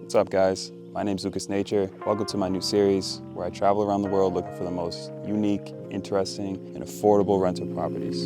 What's up, guys? My name's thelucasnature. Welcome to my new series where I travel around the world looking for the most unique, interesting, and affordable rental properties.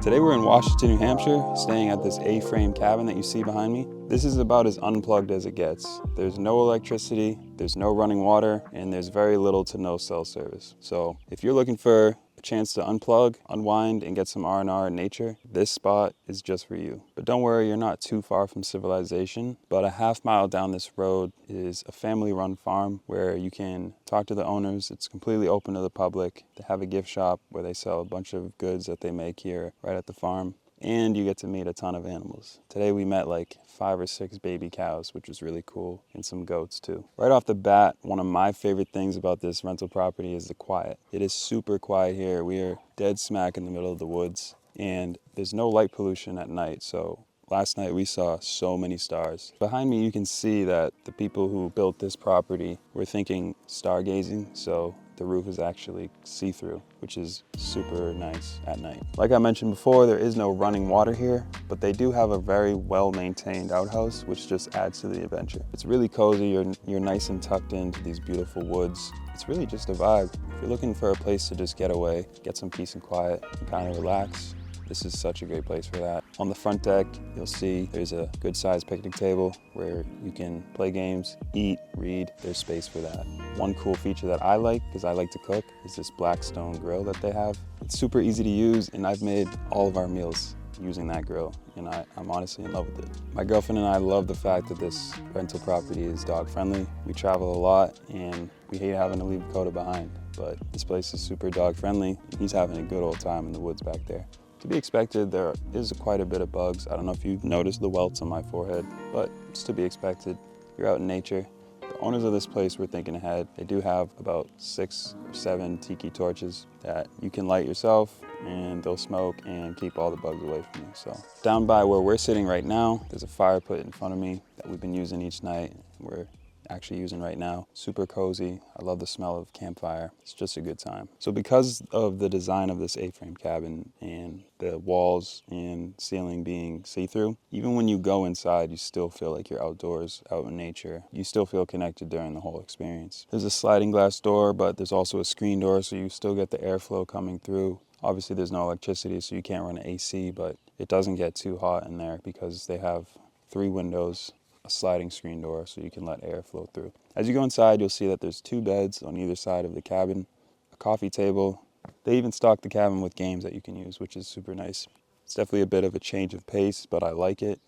Today we're in Washington, New Hampshire, staying at this A-frame cabin that you see behind me. This is about as unplugged as it gets. There's no electricity, there's no running water, and there's very little to no cell service. So if you're looking for a chance to unplug, unwind, and get some R&R in nature, this spot is just for you. But don't worry, you're not too far from civilization. About a half-mile down this road is a family-run farm where you can talk to the owners. It's completely open to the public. They have a gift shop where they sell a bunch of goods that they make here right at the farm. And you get to meet a ton of animals. Today we met like 5 or 6 baby cows, which was really cool, and some goats too. Right off the bat, one of my favorite things about this rental property is the quiet. It is super quiet here. We are dead smack in the middle of the woods, and there's no light pollution at night, so last night we saw so many stars. Behind me you can see that the people who built this property were thinking stargazing, so the roof is actually see-through, which is super nice at night. Like I mentioned before, there is no running water here, but they do have a very well-maintained outhouse, which just adds to the adventure. It's really cozy, you're nice and tucked into these beautiful woods. It's really just a vibe. If you're looking for a place to just get away, get some peace and quiet, and kind of relax, this is such a great place for that. On the front deck, you'll see there's a good sized picnic table where you can play games, eat, read. There's space for that. One cool feature that I like, because I like to cook, is this black stone grill that they have. It's super easy to use, and I've made all of our meals using that grill, and I'm honestly in love with it. My girlfriend and I love the fact that this rental property is dog friendly. We travel a lot, and we hate having to leave Dakota behind, but this place is super dog friendly. He's having a good old time in the woods back there. To be expected, there is quite a bit of bugs. I don't know if you've noticed the welts on my forehead, but it's to be expected. You're out in nature. The owners of this place were thinking ahead. They do have about 6 or 7 tiki torches that you can light yourself, and they'll smoke and keep all the bugs away from you. So down by where we're sitting right now, there's a fire pit in front of me that we've been using each night. We're actually using right now. Super cozy. I love the smell of campfire. It's just a good time. So because of the design of this A-frame cabin and the walls and ceiling being see-through, even when you go inside, you still feel like you're outdoors, out in nature. You still feel connected during the whole experience. There's a sliding glass door, but there's also a screen door, so you still get the airflow coming through. Obviously there's no electricity, so you can't run an AC, but it doesn't get too hot in there because they have 3 windows, a sliding screen door, so you can let air flow through. As you go inside, you'll see that there's 2 beds on either side of the cabin, a coffee table. They even stock the cabin with games that you can use, which is super nice. It's definitely a bit of a change of pace, but I like it.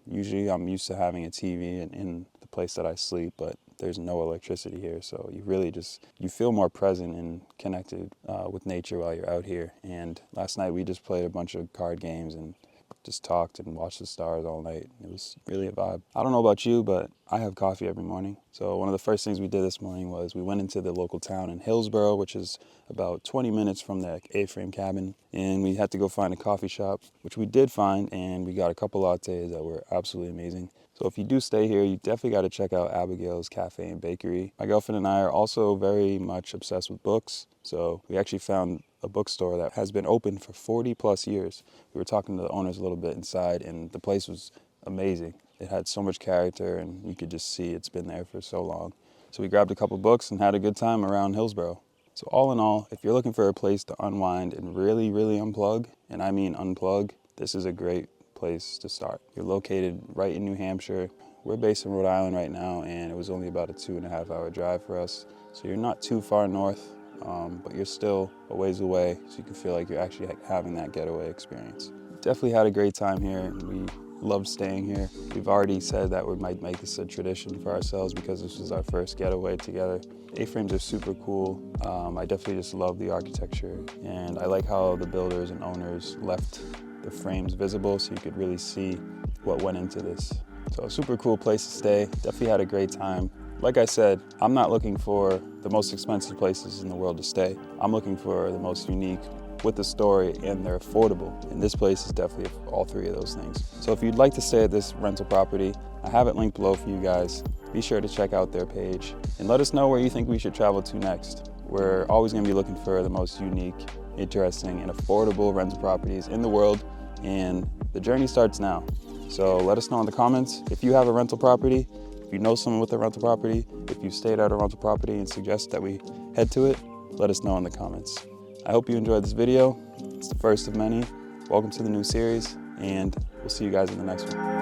Usually I'm used to having a TV in the place that I sleep, but there's no electricity here, so you really you feel more present and connected with nature while you're out here. And last night we just played a bunch of card games and just talked and watched the stars all night. It was really a vibe. I don't know about you, but I have coffee every morning. So one of the first things we did this morning was we went into the local town in Hillsboro, which is about 20 minutes from the A-frame cabin. And we had to go find a coffee shop, which we did find, and we got a couple lattes that were absolutely amazing. So if you do stay here, you definitely got to check out Abigail's Cafe and Bakery. My girlfriend and I are also very much obsessed with books. So we actually found a bookstore that has been open for 40 plus years. We were talking to the owners a little bit inside, and the place was amazing. It had so much character, and you could just see it's been there for so long. So we grabbed a couple books and had a good time around Hillsboro. So all in all, if you're looking for a place to unwind and really, really unplug, and I mean unplug, this is a great place to start. You're located right in New Hampshire. We're based in Rhode Island right now, and it was only about a 2.5-hour drive for us. So you're not too far north, but you're still a ways away, so you can feel like you're actually having that getaway experience. Definitely had a great time here, and we loved staying here. We've already said that we might make this a tradition for ourselves because this was our first getaway together. A-frames are super cool. I definitely just love the architecture, and I like how the builders and owners left the frames visible so you could really see what went into this. So a super cool place to stay. Definitely had a great time. Like I said, I'm not looking for the most expensive places in the world to stay. I'm looking for the most unique, with the story, and they're affordable. And this place is definitely all 3 of those things. So if you'd like to stay at this rental property, I have it linked below for you guys. be sure to check out their page and let us know where you think we should travel to next. We're always going to be looking for the most unique, interesting, and affordable rental properties in the world, and the journey starts now. So let us know in the comments if you have a rental property, if you know someone with a rental property, if you've stayed at a rental property and suggest that we head to it, let us know in the comments. I hope you enjoyed this video. It's the first of many. Welcome to the new series, and we'll see you guys in the next one.